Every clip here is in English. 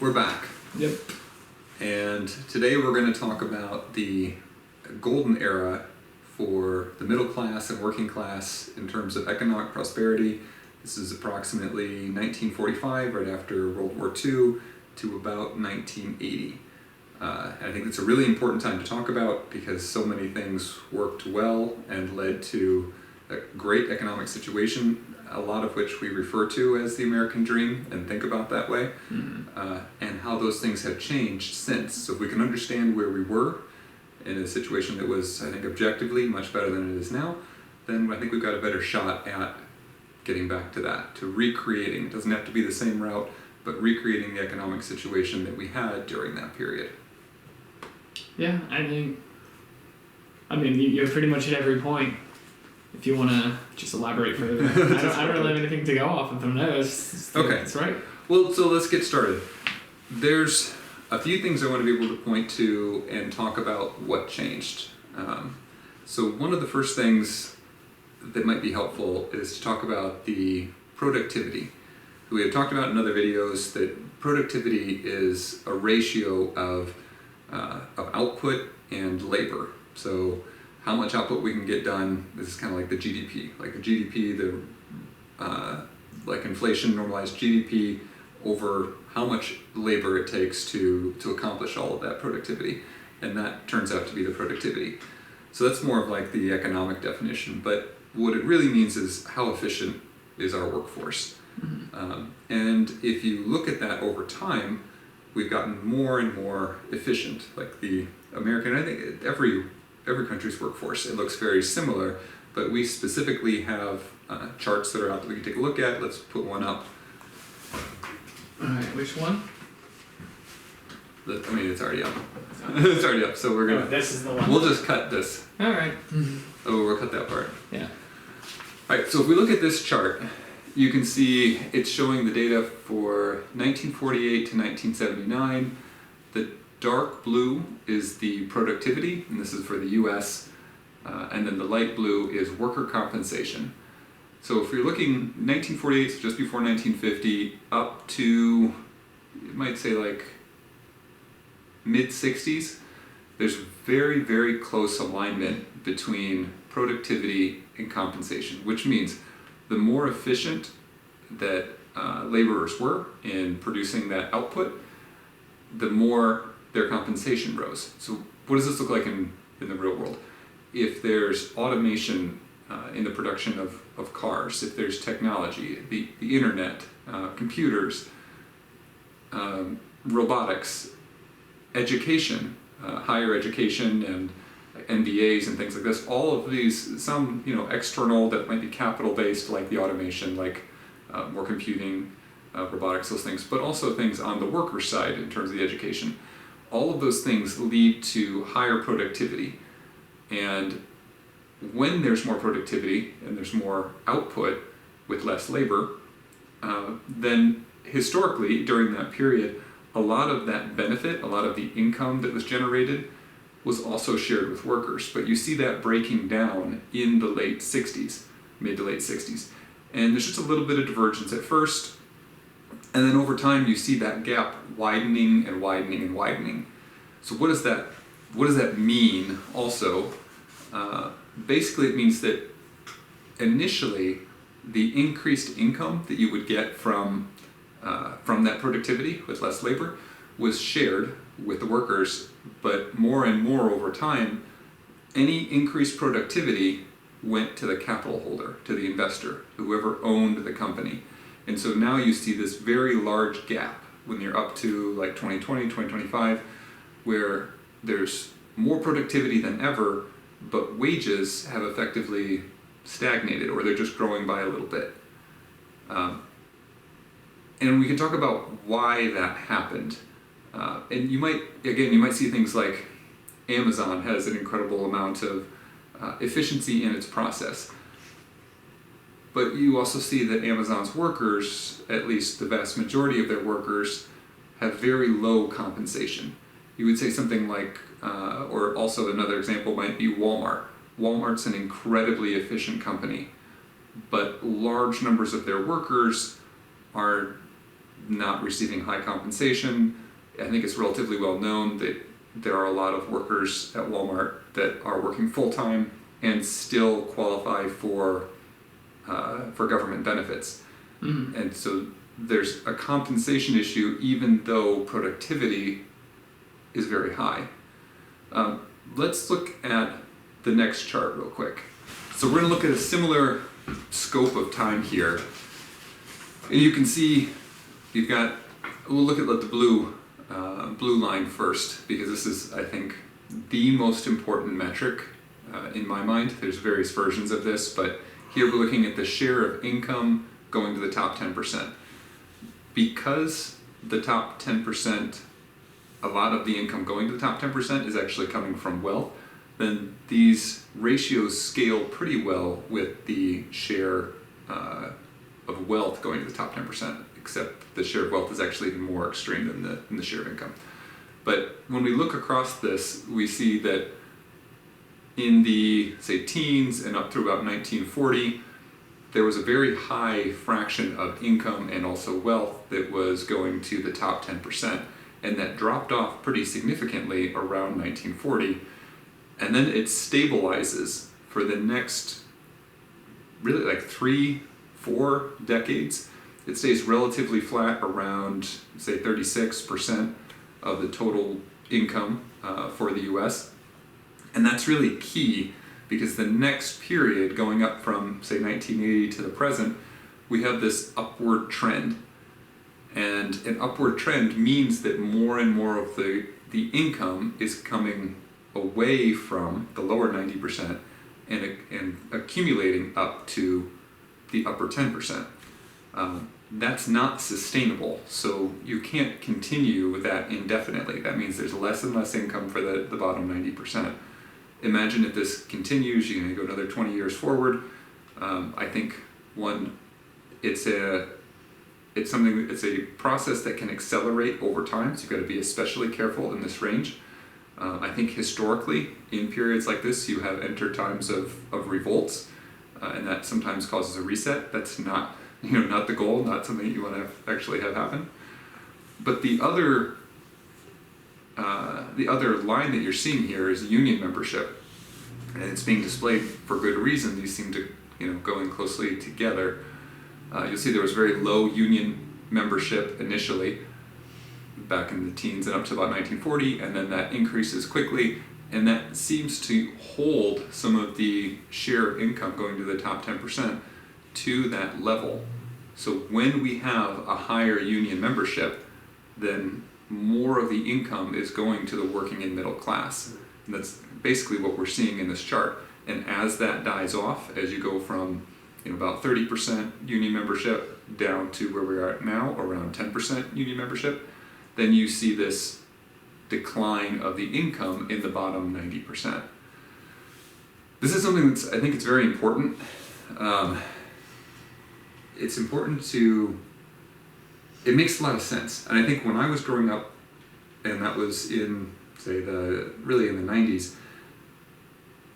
We're back. Yep. And today we're going to talk about the golden era for the middle class and working class in terms of economic prosperity. This is approximately 1945, right after World War II, to about 1980. And I think it's a really important time to talk about because so many things worked well and led to a great economic situation, a lot of which we refer to as the American dream and think about that way, and how those things have changed since. So if we can understand where we were in a situation that was, I think, objectively much better than it is now, then I think we've got a better shot at getting back to that, to recreating. It doesn't have to be the same route, but recreating the economic situation that we had during that period. Yeah, I mean, you're pretty much at every point. If you want to just elaborate further, I don't really have anything to go off of them. No, okay, that's right. Well, so let's get started. There's a few things I want to be able to point to and talk about what changed. So one of the first things that might be helpful is to talk about the productivity. We have talked about in other videos that productivity is a ratio of output and labor. So how much output we can get done, this is kind of like the GDP. Like the GDP, like inflation normalized GDP over how much labor it takes to accomplish all of that productivity. And that turns out to be the productivity. So that's more of like the economic definition. But what it really means is how efficient is our workforce. Mm-hmm. And if you look at that over time, we've gotten more and more efficient. Like the American, I think every country's workforce, it looks very similar, but we specifically have charts that are out that we can take a look at. Let's put one up. All right, which one? It's already up. It's already up, so we're gonna. Oh, this is the one. We'll just cut this. All right. Oh, we'll cut that part. Yeah. All right, so if we look at this chart, you can see it's showing the data for 1948 to 1979. The dark blue is the productivity, and this is for the US, and then the light blue is worker compensation. So if you're looking 1948, so just before 1950, up to, you might say like mid-60s, there's very, very close alignment between productivity and compensation, which means the more efficient that laborers were in producing that output, the more their compensation rose. So what does this look like in the real world? If there's automation in the production of cars, if there's technology, the internet, computers, robotics, education, higher education and MBAs and things like this, all of these, some external that might be capital based, like the automation, like more computing, robotics, those things, but also things on the worker side in terms of the education. All of those things lead to higher productivity. And when there's more productivity and there's more output with less labor, then historically during that period, a lot of that benefit, a lot of the income that was generated was also shared with workers. But you see that breaking down in the late 60s, mid to late 60s. And there's just a little bit of divergence at first, and then over time you see that gap widening and widening and widening. So what does that mean also? Basically it means that initially the increased income that you would get from that productivity with less labor was shared with the workers, but more and more over time, any increased productivity went to the capital holder, to the investor, whoever owned the company. And so now you see this very large gap when you're up to like 2020, 2025, where there's more productivity than ever, but wages have effectively stagnated, or they're just growing by a little bit. And we can talk about why that happened. And you might see things like Amazon has an incredible amount of efficiency in its process. But you also see that Amazon's workers, at least the vast majority of their workers, have very low compensation. You would say something like, or also another example might be Walmart. Walmart's an incredibly efficient company, but large numbers of their workers are not receiving high compensation. I think it's relatively well known that there are a lot of workers at Walmart that are working full-time and still qualify for government benefits. Mm-hmm. And so there's a compensation issue even though productivity is very high. Let's look at the next chart real quick. So we're going to look at a similar scope of time here. And you can see you've got, we'll look at the blue line first, because this is, I think, the most important metric in my mind. There's various versions of this, but here we're looking at the share of income going to the top 10%. Because the top 10%, a lot of the income going to the top 10% is actually coming from wealth, then these ratios scale pretty well with the share of wealth going to the top 10%, except the share of wealth is actually even more extreme than the share of income. But when we look across this, we see that in the, say, teens and up through about 1940, there was a very high fraction of income and also wealth that was going to the top 10%, and that dropped off pretty significantly around 1940, and then it stabilizes for the next really like 3-4 decades. It stays relatively flat around, say, 36% of the total income for the US. And that's really key, because the next period, going up from, say, 1980 to the present, we have this upward trend. And an upward trend means that more and more of the income is coming away from the lower 90% and accumulating up to the upper 10%. That's not sustainable, so you can't continue with that indefinitely. That means there's less and less income for the bottom 90%. Imagine if this continues, you're going to go another 20 years forward. I think it's a process that can accelerate over time, so you've got to be especially careful in this range. I think historically, in periods like this, you have entered times of revolts, and that sometimes causes a reset. That's not the goal, not something that you want to actually have happen. But the other line that you're seeing here is union membership, and it's being displayed for good reason. These seem to go in closely together. You'll see there was very low union membership initially, back in the teens and up to about 1940, and then that increases quickly, and that seems to hold some of the share of income going to the top 10% to that level. So when we have a higher union membership, then more of the income is going to the working and middle class. And that's basically what we're seeing in this chart. And as that dies off, as you go from about 30% union membership down to where we are at now, around 10% union membership, then you see this decline of the income in the bottom 90%. This is something that's, I think it's very important. It's important it makes a lot of sense. And I think when I was growing up, and that was in, say, really in the 90s,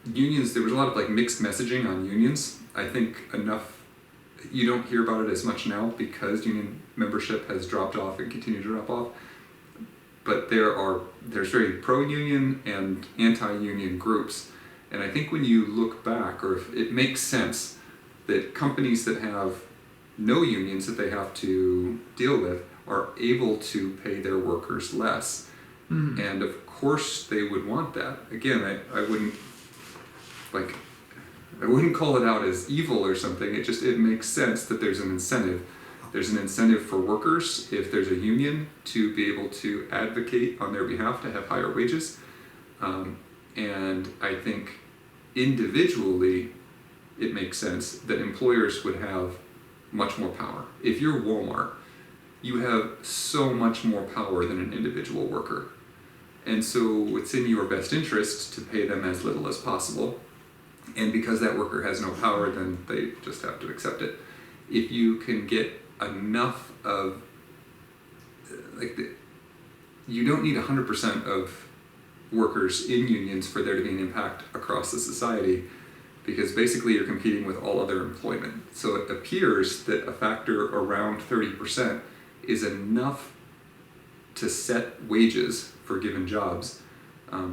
unions, there was a lot of mixed messaging on unions. I think you don't hear about it as much now because union membership has dropped off and continued to drop off. But there's very pro-union and anti-union groups. And I think when you look back, or if it makes sense that companies that have no unions that they have to deal with are able to pay their workers less. Mm-hmm. And of course they would want that. Again, I wouldn't call it out as evil or something. It makes sense that there's an incentive. There's an incentive for workers, if there's a union, to be able to advocate on their behalf to have higher wages. And I think individually it makes sense that employers would have much more power. If you're Walmart, you have so much more power than an individual worker. And so it's in your best interest to pay them as little as possible. And because that worker has no power, then they just have to accept it. If you can get enough of, you don't need 100% of workers in unions for there to be an impact across the society, because basically you're competing with all other employment. So it appears that a factor around 30% is enough to set wages for given jobs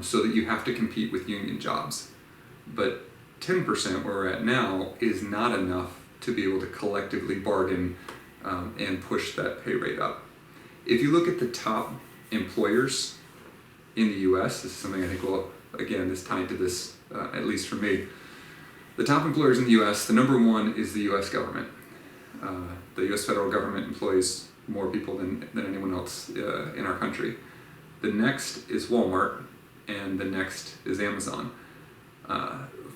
so that you have to compete with union jobs. But 10%, where we're at now, is not enough to be able to collectively bargain and push that pay rate up. If you look at the top employers in the US, this is something I think will, again, is tied to this, at least for me. The top employers in the US, the number one is the US government. The US federal government employs more people than anyone else in our country. The next is Walmart, and the next is Amazon.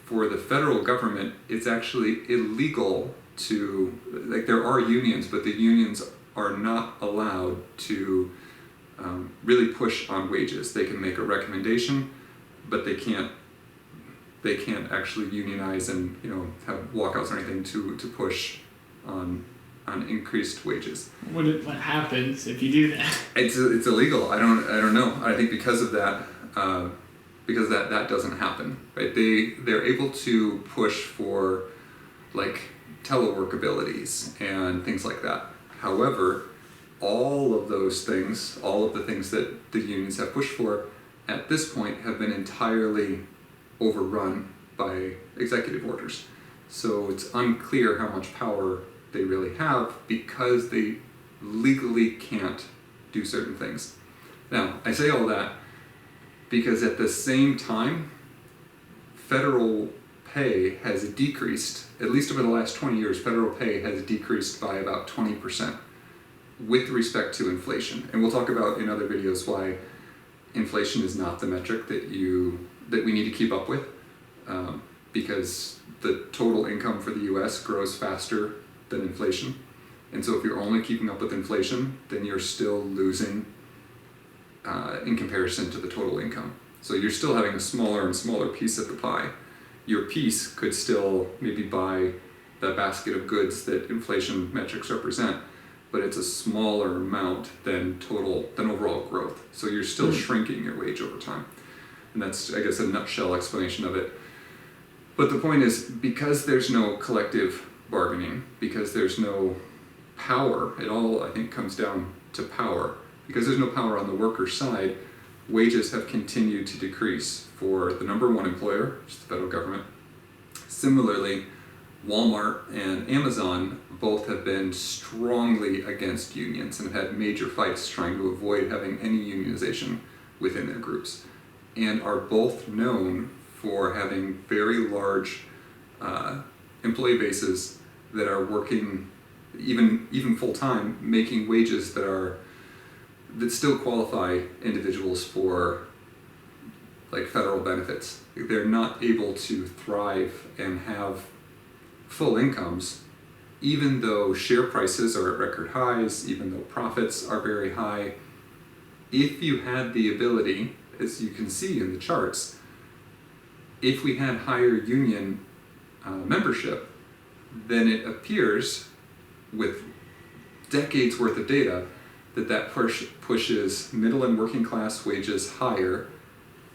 For the federal government, it's actually illegal to, like, there are unions, but the unions are not allowed to really push on wages. They can make a recommendation, but they can't actually unionize and have walkouts or anything to push on increased wages. What happens if you do that? It's illegal. I don't know. I think because of that, that doesn't happen. Right? They're able to push for like telework abilities and things like that. However, all of those things, all of the things that the unions have pushed for at this point have been entirely overrun by executive orders. So it's unclear how much power they really have because they legally can't do certain things. Now, I say all that because at the same time, federal pay has decreased, at least over the last 20 years, federal pay has decreased by about 20% with respect to inflation. And we'll talk about in other videos why inflation is not the metric that we need to keep up with, because the total income for the US grows faster than inflation. And so if you're only keeping up with inflation, then you're still losing in comparison to the total income. So you're still having a smaller and smaller piece of the pie. Your piece could still maybe buy the basket of goods that inflation metrics represent, but it's a smaller amount than overall growth. So you're still shrinking your wage over time. And that's, I guess, a nutshell explanation of it. But the point is, because there's no collective bargaining, because there's no power, it all, I think, comes down to power. Because there's no power on the worker's side, wages have continued to decrease for the number one employer, which is the federal government. Similarly, Walmart and Amazon both have been strongly against unions and have had major fights trying to avoid having any unionization within their groups, and are both known for having very large employee bases that are working even full-time, making wages that still qualify individuals for like federal benefits. They're not able to thrive and have full incomes, even though share prices are at record highs, even though profits are very high. If you had the ability, as you can see in the charts, if we had higher union membership, then it appears with decades worth of data that pushes middle and working class wages higher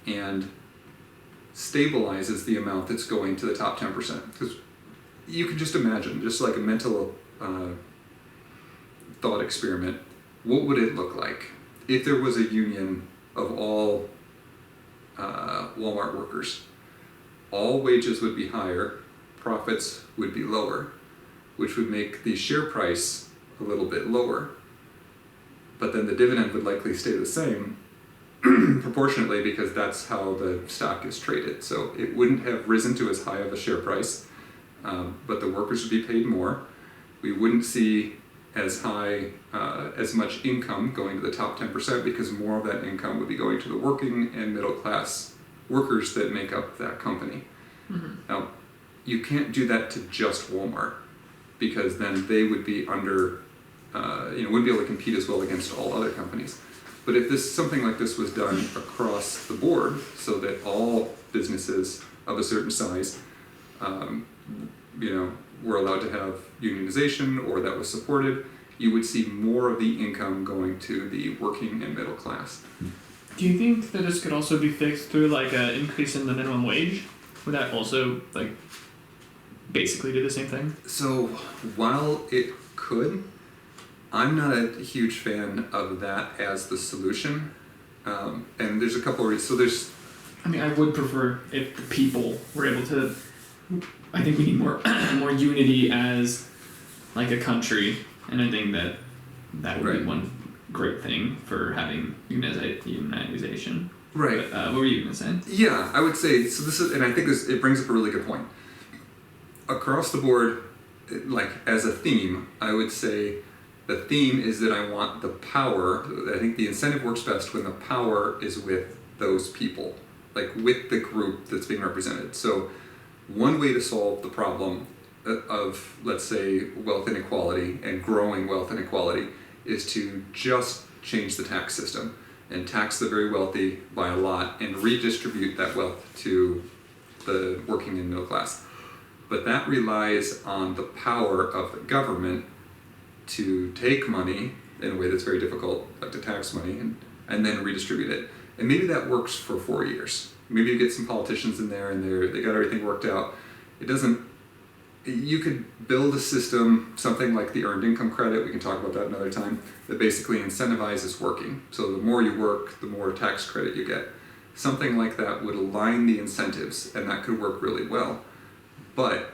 and stabilizes the amount that's going to the top 10%. Because you can just imagine, just like a mental thought experiment, what would it look like if there was a union of all Walmart workers? All wages would be higher, profits would be lower, which would make the share price a little bit lower. But then the dividend would likely stay the same proportionately, because that's how the stock is traded. So it wouldn't have risen to as high of a share price, but the workers would be paid more. We wouldn't see as much income going to the top 10%, because more of that income would be going to the working and middle class workers that make up that company. Mm-hmm. Now, you can't do that to just Walmart, because then they would be wouldn't be able to compete as well against all other companies. But if something like this was done across the board, so that all businesses of a certain size, were allowed to have unionization, or that was supported, you would see more of the income going to the working and middle class. Do you think that this could also be fixed through like an increase in the minimum wage? Would that also like basically do the same thing? So while it could, I'm not a huge fan of that as the solution. And there's a couple of reasons. So there's... I mean, I would prefer if the people were able to... I think we need more more unity as like a country, and I think that would be one great thing for having unionization. Right. But, what were you going to say? Yeah, I would say, so this is, and I think it brings up a really good point. Across the board, like as a theme, I would say the theme is that I want the power, I think the incentive works best when the power is with those people, like with the group that's being represented. So one way to solve the problem of, let's say, wealth inequality and growing wealth inequality is to just change the tax system and tax the very wealthy by a lot and redistribute that wealth to the working and middle class. But that relies on the power of the government to take money in a way that's very difficult, like to tax money, and then redistribute it. And maybe that works for 4 years. Maybe you get some politicians in there and they got everything worked out. It doesn't, you could build a system, something like the earned income credit, we can talk about that another time, that basically incentivizes working. So the more you work, the more tax credit you get. Something like that would align the incentives, and that could work really well. But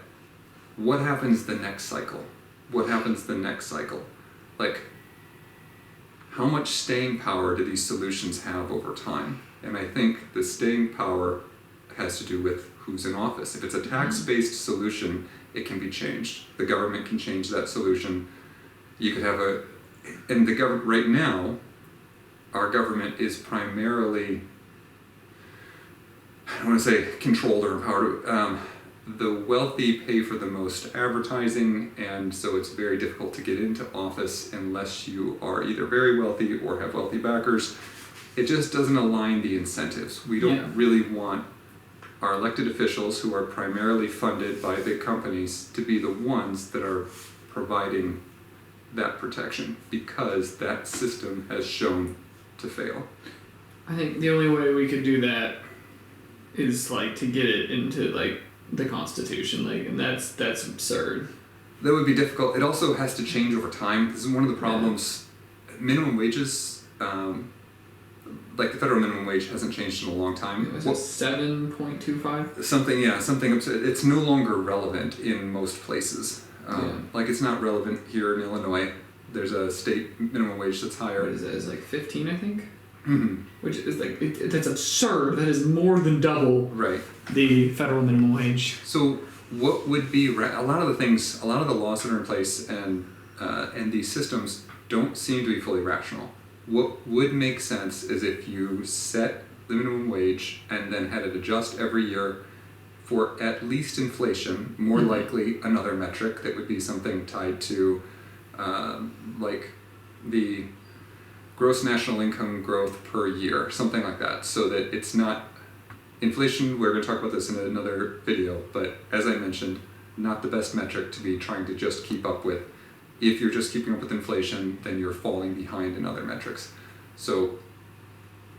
what happens the next cycle? What happens the next cycle? Like, how much staying power do these solutions have over time? And I think the staying power has to do with who's in office. If it's a tax-based solution, it can be changed. The government can change that solution. You could have and the government, right now, our government is primarily, I don't want to say controlled or empowered. The wealthy pay for the most advertising, and so it's very difficult to get into office unless you are either very wealthy or have wealthy backers. It just doesn't align the incentives. We don't really want our elected officials, who are primarily funded by big companies, to be the ones that are providing that protection, because that system has shown to fail. I think the only way we could do that is like to get it into like the Constitution, like, and that's absurd. That would be difficult. It also has to change over time. This is one of the problems. Minimum wages, like the federal minimum wage hasn't changed in a long time. Was it 7.25? Something. It's no longer relevant in most places. Like it's not relevant here in Illinois. There's a state minimum wage that's higher. What is it? It's like 15, I think. Mm-hmm. Which is like that's absurd. That is more than double the federal minimum wage. So what would be a lot of the laws that are in place and these systems don't seem to be fully rational. What would make sense is if you set the minimum wage and then had it adjust every year for at least inflation, more likely another metric that would be something tied to like the gross national income growth per year, something like that, so that it's not inflation. We're going to talk about this in another video, but as I mentioned, not the best metric to be trying to just keep up with. If you're just keeping up with inflation, then you're falling behind in other metrics. So,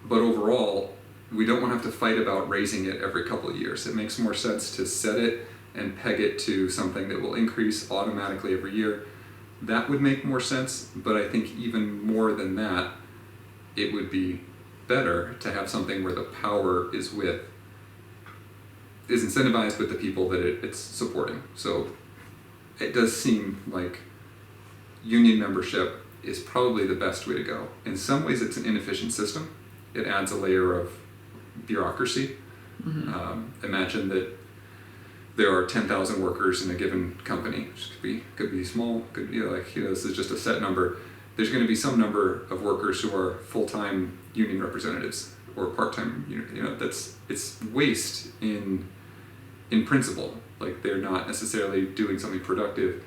but overall, we don't want to have to fight about raising it every couple of years. It makes more sense to set it and peg it to something that will increase automatically every year. That would make more sense, but I think even more than that, it would be better to have something where the power is incentivized with the people that it's supporting. So it does seem like union membership is probably the best way to go. In some ways, it's an inefficient system. It adds a layer of bureaucracy. Imagine that there are 10,000 workers in a given company, which could be small, this is just a set number. There's going to be some number of workers who are full-time union representatives or part-time it's waste in principle. Like they're not necessarily doing something productive,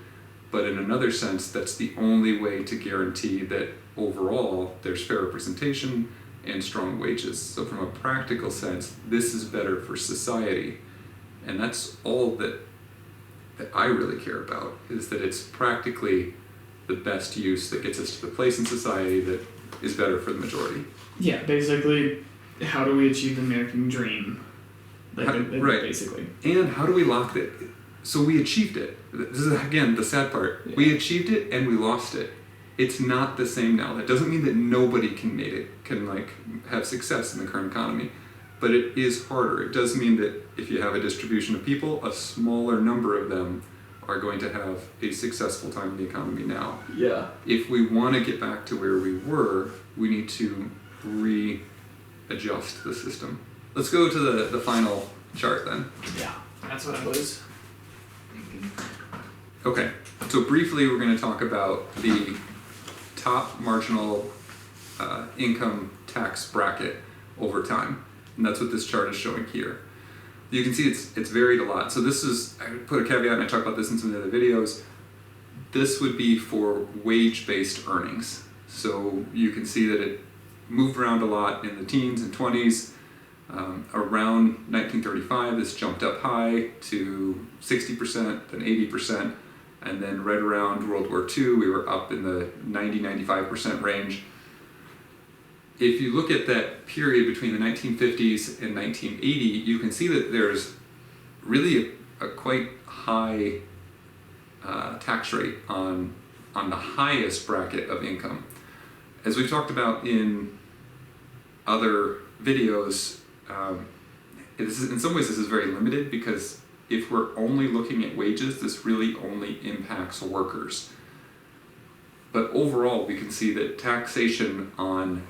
but in another sense, that's the only way to guarantee that overall there's fair representation and strong wages. So from a practical sense, this is better for society. And that's all that I really care about, is that it's practically the best use that gets us to the place in society that is better for the majority. Yeah, basically, how do we achieve the American dream? Basically. And how do we lock it? So we achieved it. This is, again, the sad part. Yeah. We achieved it and we lost it. It's not the same now. That doesn't mean that nobody can have success in the current economy, but it is harder. It does mean that if you have a distribution of people, a smaller number of them are going to have a successful time in the economy now. Yeah. If we want to get back to where we were, we need to readjust the system. Let's go to the final chart then. Yeah, that's what I was thinking. Okay, so briefly we're going to talk about the top marginal income tax bracket over time. And that's what this chart is showing here. You can see it's varied a lot. So this is, I put a caveat and I talk about this in some of the other videos. This would be for wage-based earnings. So you can see that it moved around a lot in the teens and 20s. Around 1935, this jumped up high to 60%, then 80%. And then right around World War II, we were up in the 90-95% range. If you look at that period between the 1950s and 1980, you can see that there's really a quite high tax rate on the highest bracket of income. As we've talked about in other videos, in some ways this is very limited, because if we're only looking at wages, this really only impacts workers. But overall, we can see that taxation on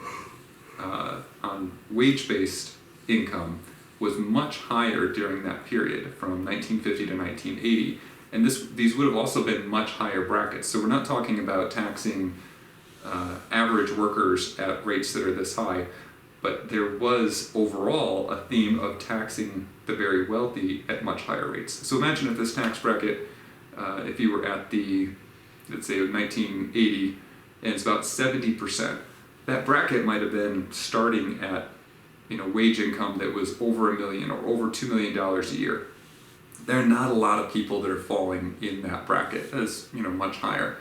wage-based income was much higher during that period from 1950 to 1980. And these would have also been much higher brackets. So we're not talking about taxing average workers at rates that are this high, but there was overall a theme of taxing the very wealthy at much higher rates. So imagine if this tax bracket, if you were at let's say 1980, and it's about 70%, that bracket might have been starting at wage income that was over $1 million or over $2 million a year. There are not a lot of people that are falling in that bracket. That's much higher.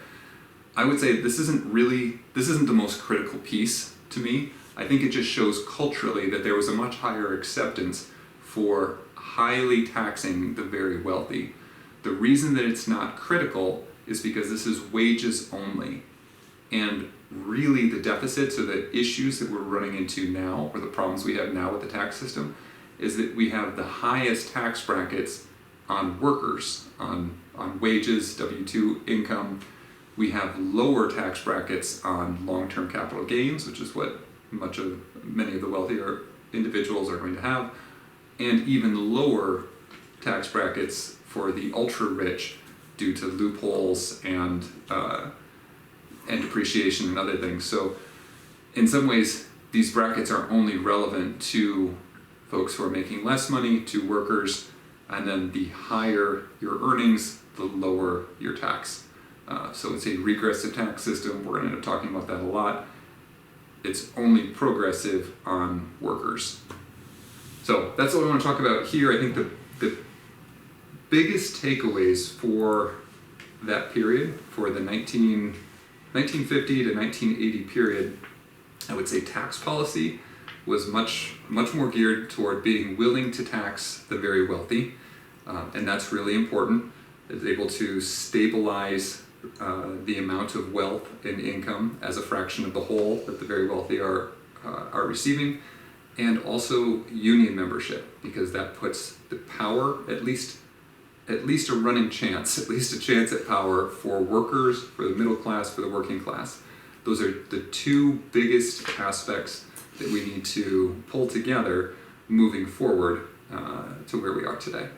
I would say this isn't the most critical piece to me. I think it just shows culturally that there was a much higher acceptance for highly taxing the very wealthy. The reason that it's not critical is because this is wages only. And really the deficits or the issues that we're running into now, or the problems we have now with the tax system, is that we have the highest tax brackets on workers, on wages, W-2 income. We have lower tax brackets on long-term capital gains, which is what many of the wealthier individuals are going to have, and even lower tax brackets for the ultra-rich due to loopholes and depreciation and other things. So in some ways, these brackets are only relevant to folks who are making less money, to workers, and then the higher your earnings, the lower your tax. So it's a regressive tax system. We're going to end up talking about that a lot. It's only progressive on workers. So that's what we want to talk about here. I think the biggest takeaways for that period, for the 1950 to 1980 period, I would say tax policy was much more geared toward being willing to tax the very wealthy, and that's really important. It's able to stabilize the amount of wealth and income as a fraction of the whole that the very wealthy are receiving, and also union membership, because that puts the power, at least a running chance, at least a chance at power for workers, for the middle class, for the working class. Those are the two biggest aspects that we need to pull together moving forward to where we are today.